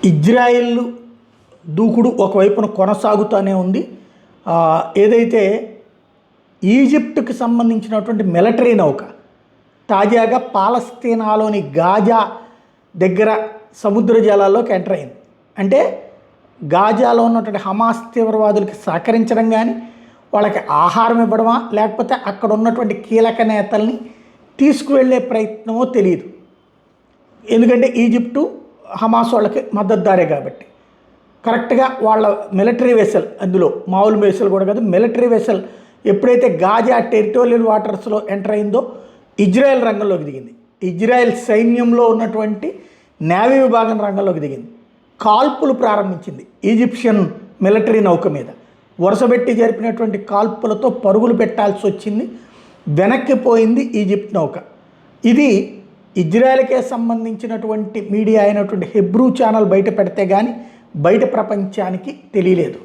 Israel దూకుడు ఒకవైపున కొనసాగుతూనే ఉంది. ఏదైతే ఈజిప్ట్కి సంబంధించినటువంటి మిలిటరీ నౌక తాజాగా పాలస్తీనాలోని గాజా దగ్గర సముద్ర జలాల్లోకి ఎంటర్ అయింది. అంటే గాజాలో ఉన్నటువంటి హమాస్ తీవ్రవాదులకి సహకరించడం కానీ, వాళ్ళకి ఆహారం ఇవ్వడమా, లేకపోతే అక్కడ ఉన్నటువంటి కీలక నేతల్ని తీసుకువెళ్ళే ప్రయత్నమో తెలియదు. ఎందుకంటే ఈజిప్టు హమాస్ వాళ్ళకి మద్దతుదారే కాబట్టి కరెక్ట్గా వాళ్ళ మిలిటరీ వెసల్, అందులో మామూలు వెసల్ కూడా కాదు, మిలిటరీ వెసల్ ఎప్పుడైతే గాజా టెరిటోరియల్ వాటర్స్లో ఎంటర్ అయిందో ఇజ్రాయెల్ రంగంలోకి దిగింది. ఇజ్రాయెల్ సైన్యంలో ఉన్నటువంటి నేవీ విభాగం రంగంలోకి దిగింది. కాల్పులు ప్రారంభించింది ఈజిప్షియన్ మిలిటరీ నౌక మీద. వరుసబెట్టి జరిపినటువంటి కాల్పులతో పరుగులు పెట్టాల్సి వచ్చింది. వెనక్కిపోయింది ఈజిప్ట్ నౌక. ఇది ఇజ్రాయెల్కే సంబంధించినటువంటి మీడియా అయినటువంటి హెబ్రూ ఛానల్ బయట పెడితే కానీ బయట ప్రపంచానికి తెలియలేదు.